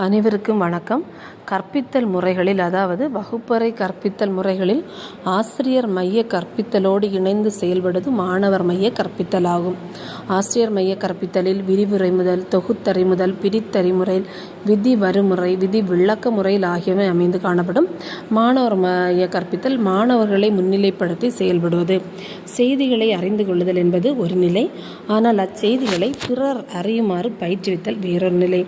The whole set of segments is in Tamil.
அனைவருக்கும் வணக்கம். கற்பித்தல் முறைகளில், அதாவது வகுப்பறை கற்பித்தல் முறைகளில் ஆசிரியர் மைய கற்பித்தலோடு இணைந்து செயல்படுவது மாணவர் மைய கற்பித்தல் ஆகும். ஆசிரியர் மைய கற்பித்தலில் விரிவுரை முதல் தொகுத்தறிமுதல், பிரித்தறிமுறை, விதி வறுமுறை, விதி விளக்க முறையில் ஆகியவை அமைந்து காணப்படும். மாணவர் மைய கற்பித்தல் மாணவர்களை முன்னிலைப்படுத்தி செயல்படுவது. செய்திகளை அறிந்து கொள்ளுதல் என்பது ஒரு நிலை. ஆனால் அச்செய்திகளை பிறர் அறியுமாறு பயிற்றுவித்தல் வேறொரு நிலை.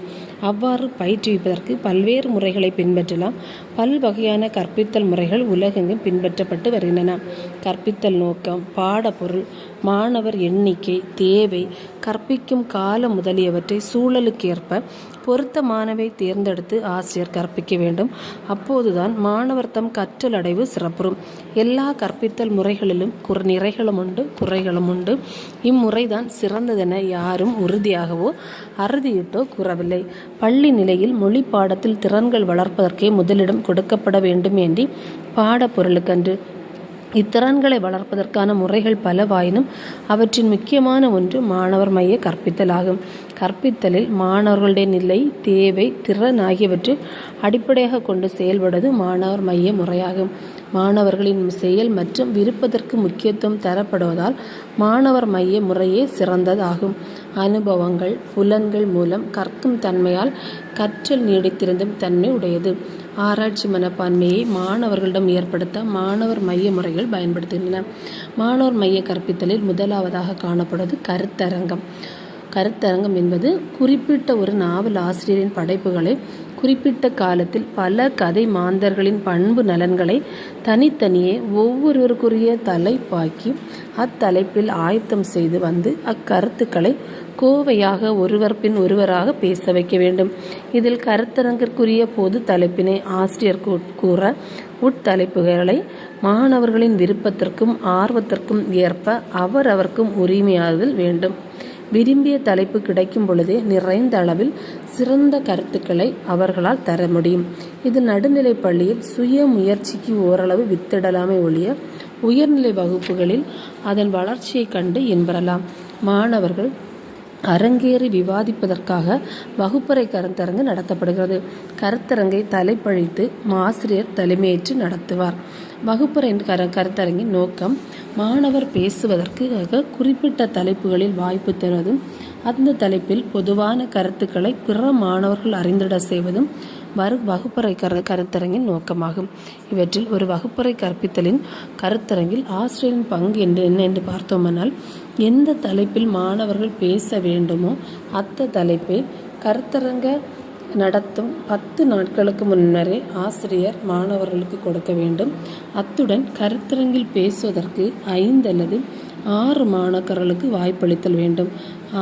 அவ்வாறு பயிற்றுவிப்பதற்கு பல்வேறு முறைகளை பின்பற்றலாம். பல்வகையான கற்பித்தல் முறைகள் உலகெங்கும் பின்பற்றப்பட்டு வருகின்றன. கற்பித்தல் நோக்கம், பாடப்பொருள், மாணவர் எண்ணிக்கை, தேவை, கற்பிக்கும் கால முதலியவற்றை சூழலுக்கேற்ப பொருத்தமானவை தேர்ந்தெடுத்து ஆசிரியர் கற்பிக்க வேண்டும். அப்போதுதான் மாணவர் தம் கற்றல் அடைவு சிறப்புறும். எல்லா கற்பித்தல் முறைகளிலும் நிறைகளும் உண்டு, குறைகளும் உண்டு. இம்முறைதான் சிறந்ததென யாரும் உறுதியாகவோ அறுதியிட்டோ கூறவில்லை. பள்ளி நிலையில் மொழி பாடத்தில் திறன்கள் வளர்ப்பதற்கே முதலிடம் கொடுக்கப்பட வேண்டும் என்று பாடப்பொருளுக்கன்று. இத்திறன்களை வளர்ப்பதற்கான முறைகள் பலவாயினும் அவற்றின் முக்கியமான ஒன்று மாணவர் மைய கற்பித்தல் ஆகும். கற்பித்தலில் மாணவர்களுடைய நிலை, தேவை, திறன் ஆகியவற்றை அடிப்படையாக கொண்டு செயல்படுவது மாணவர் மைய முறையாகும். மாணவர்களின் செயல் மற்றும் விருப்பத்திற்கு முக்கியத்துவம் தரப்படுவதால் மாணவர் மைய முறையே சிறந்ததாகும். அனுபவங்கள், புலன்கள் மூலம் கற்கும் தன்மையால் கற்றல் நீடித்திருந்தும் தன்மை உடையது. ஆராய்ச்சி மனப்பான்மையை மாணவர்களிடம் ஏற்படுத்த மாணவர் மைய முறைகள் பயன்படுத்துகின்றன. மாணவர் மைய கற்பித்தலில் முதலாவதாக காணப்படுவது கருத்தரங்கம். கருத்தரங்கம் என்பது குறிப்பிட்ட ஒரு நாவல் ஆசிரியரின் படைப்புகளை குறிப்பிட்ட காலத்தில் பல கதை மாந்தர்களின் பண்பு நலன்களை தனித்தனியே ஒவ்வொருவருக்குரிய தலைப்பாக்கி அத்தலைப்பில் ஆயத்தம் செய்து வந்து அக்கருத்துக்களை கோவையாக ஒருவர் பின் ஒருவராக பேச வைக்க வேண்டும். இதில் கருத்தரங்கிற்குரிய பொது தலைப்பினை ஆசிரியர் கூற உட்தலைப்புகளை மாணவர்களின் விருப்பத்திற்கும் ஆர்வத்திற்கும் ஏற்ப அவரவர்க்கும் உரிமையாதல் வேண்டும். விரும்பிய தலைப்பு கிடைக்கும் பொழுதே நிறைந்த அளவில் சிறந்த கருத்துக்களை அவர்களால் தர முடியும். இது நடுநிலை பள்ளியில் சுய முயற்சிக்கு ஓரளவு வித்திடலாமை ஒழிய உயர்நிலை வகுப்புகளில் அதன் வளர்ச்சியை கண்டு இன்பெறலாம். மாணவர்கள் அரங்கேறி விவாதிப்பதற்காக வகுப்பறை கருத்தரங்கு நடத்தப்படுகிறது. கருத்தரங்கை தலைப்பழித்து ஆசிரியர் தலைமையேற்று நடத்துவார். வகுப்பறை கருத்தரங்கின் நோக்கம் மாணவர் பேசுவதற்காக குறிப்பிட்ட தலைப்புகளில் வாய்ப்பு தருவதும் அந்த தலைப்பில் பொதுவான கருத்துக்களை பிற மாணவர்கள் அறிந்திட செய்வதும் வகுப்பறை கருத்தரங்கின் நோக்கமாகும். இவற்றில் ஒரு வகுப்பறை கற்பித்தலின் கருத்தரங்கில் ஆசிரியரின் பங்கு என்ன என்று பார்த்தோமானால், எந்த தலைப்பில் மாணவர்கள் பேச வேண்டுமோ அத்த தலைப்பை கருத்தரங்க நடத்தும் 10 நாட்களுக்கு முன்னரே ஆசிரியர் மாணவர்களுக்கு கொடுக்க வேண்டும். அத்துடன் கருத்தரங்கில் பேசுவதற்கு 5 அல்லது 6 மாணவர்களுக்கு வாய்ப்பளித்தல் வேண்டும்.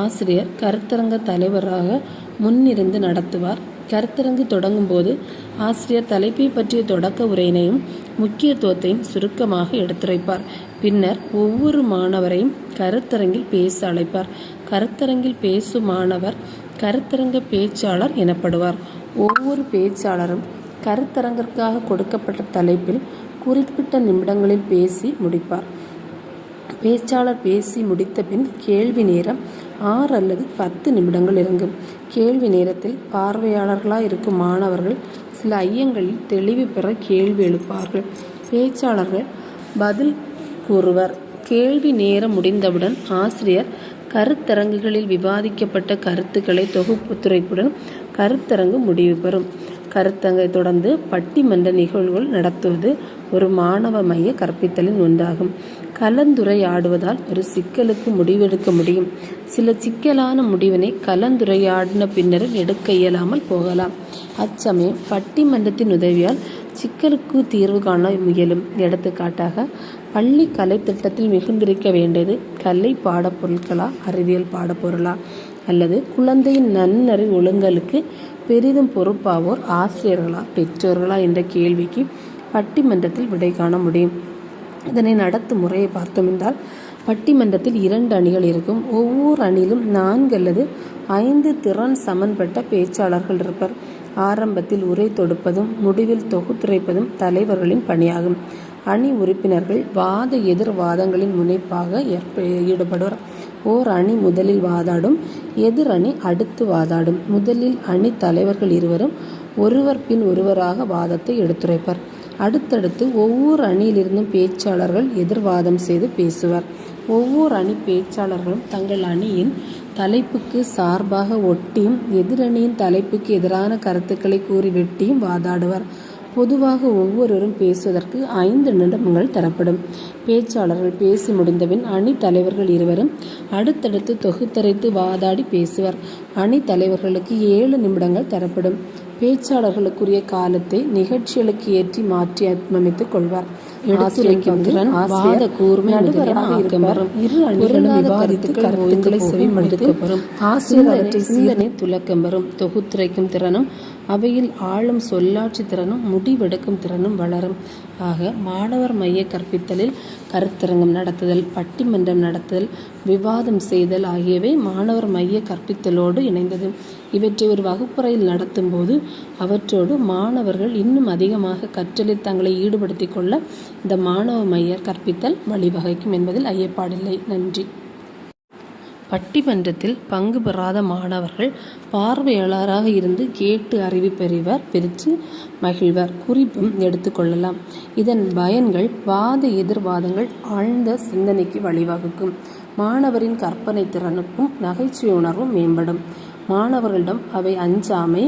ஆசிரியர் கருத்தரங்க தலைவராக முன்னிருந்து நடத்துவார். கருத்தரங்கு தொடங்கும் போது ஆசிரியர் தலைப்பை பற்றிய தொடக்க உரையினையும் முக்கியத்துவத்தையும் சுருக்கமாக எடுத்துரைப்பார். பின்னர் ஒவ்வொரு மாணவரையும் கருத்தரங்கில் பேச அழைப்பார். கருத்தரங்கில் பேசும் மாணவர் கருத்தரங்க பேச்சாளர் எனப்படுவார். ஒவ்வொரு பேச்சாளரும் கருத்தரங்கிற்காக கொடுக்கப்பட்ட தலைப்பில் குறிப்பிட்ட நிமிடங்களில் பேசி முடிப்பார். பேச்சாளர் பேசி முடித்த பின் கேள்வி நேரம் 6 அல்லது 10 நிமிடங்கள் இறங்கும். கேள்வி நேரத்தில் பார்வையாளர்களாக இருக்கும் மாணவர்கள் சில ஐயங்களில் தெளிவு பெற கேள்வி எழுப்பார்கள். பேச்சாளர்கள் பதில் கூறுவர். கேள்வி நேரம் முடிந்தவுடன் ஆசிரியர் கருத்தரங்குகளில் விவாதிக்கப்பட்ட கருத்துக்களை தொகுப்புத்துரைப்புடன் கருத்தரங்கு முடிவு பெறும். கருத்தரங்கை தொடர்ந்து பட்டிமன்ற நிகழ்வுகள் நடத்துவது ஒரு மாணவ மைய கற்பித்தலின் ஒன்றாகும். கலந்துரையாடுவதால் ஒரு சிக்கலுக்கு முடிவெடுக்க முடியும். சில சிக்கலான முடிவினை கலந்துரையாடின பின்னரும் எடுக்க இயலாமல் போகலாம். அச்சமயம் பட்டிமன்றத்தின் உதவியால் சிக்கலுக்கு தீர்வு காண முயலும். எடுத்துக்காட்டாக, பள்ளி கலை திட்டத்தில் மிகுந்திருக்க வேண்டியது கலை பாடப்பொருட்களா, அறிவியல் பாடப்பொருளா, அல்லது குழந்தையின் நன்னறி ஒழுங்கலுக்கு பெரிதும் பொறுப்பாவோர் ஆசிரியர்களா, பெற்றோர்களா என்ற கேள்விக்கு பட்டிமன்றத்தில் விடை காண முடியும். இதனை நடத்தும் முறையை பார்த்தோம் என்றால், பட்டிமன்றத்தில் 2 அணிகள் இருக்கும். ஒவ்வொரு அணியிலும் 4 அல்லது 5 திறன் சமன்பட்ட பேச்சாளர்கள் இருப்பர். ஆரம்பத்தில் உரை தொடுப்பதும் முடிவில் தொகுத்துரைப்பதும் தலைவர்களின் பணியாகும். அணி உறுப்பினர்கள் வாத எதிர் வாதங்களின் முனைப்பாக ஈடுபடுவர். ஓர் அணி முதலில் வாதாடும், எதிர் அணி அடுத்து வாதாடும். முதலில் அணி தலைவர்கள் இருவரும் ஒருவர் பின் ஒருவராக வாதத்தை எடுத்துரைப்பர். அடுத்தடுத்து ஒவ்வொரு அணியிலிருந்தும் பேச்சாளர்கள் எதிர்வாதம் செய்து பேசுவர். ஒவ்வொரு அணி பேச்சாளர்களும் தங்கள் அணியின் தலைப்புக்கு சார்பாக ஒட்டியும் எதிரணியின் தலைப்புக்கு எதிரான கருத்துக்களை கூறி வெட்டியும் வாதாடுவர். பொதுவாக ஒவ்வொருவரும் பேசுவதற்கு 5 நிமிடங்கள் தரப்படும். பேச்சாளர்கள் பேசி முடிந்தபின் அணி தலைவர்கள் இருவரும் அடுத்தடுத்து தொகுத்தரைத்து வாதாடி பேசுவர். அணி தலைவர்களுக்கு 7 நிமிடங்கள் தரப்படும். பேச்சாளர்களுக்குரிய காலத்தை நிகழ்ச்சிகளுக்கு ஏற்றி மாற்றி அமைத்துக் கொள்வார். எடுத்துரைக்கும் திறன், வாத கூர்மை முதலியன ஆக்கம் வரும். இரு அணிகளும் விவாதித்து கருத்துக்களை செவிமடுக்கப்படும். ஆசிரியர் சிந்தனை துலக்கம் வரும். தொகுத்துரைக்கும் திறனும் அவையில் ஆளும் சொல்லாட்சி திறனும் முடிவெடுக்கும் திறனும் வளரும். ஆக மாணவர் மைய கற்பித்தலில் கருத்தரங்கம் நடத்துதல், பட்டிமன்றம் நடத்துதல், விவாதம் செய்தல் ஆகியவை மாணவர் மைய கற்பித்தலோடு இணைந்தது. இவற்றை ஒரு வகுப்பறையில் நடத்தும் போது அவற்றோடு மாணவர்கள் இன்னும் அதிகமாக கற்றலில் தங்களை ஈடுபடுத்திக் கொள்ள இந்த மாணவ மைய கற்பித்தல் வழிவகைக்கும் என்பதில் ஐயப்பாடில்லை. நன்றி. பட்டிமன்றத்தில் பங்கு பெறாத மாணவர்கள் பார்வையாளராக இருந்து கேட்டு அறிவு பெற்று மகிழ்வர். குறிப்பும் எடுத்துக்கொள்ளலாம். இதன் பயன்கள் வாத எதிர்வாதங்கள் ஆழ்ந்த சிந்தனைக்கு வழிவகுக்கும். மாணவரின் கற்பனை திறனுக்கும் நகைச்சுவை உணர்வும் மேம்படும். மாணவர்களிடம் அவை அஞ்சாமை,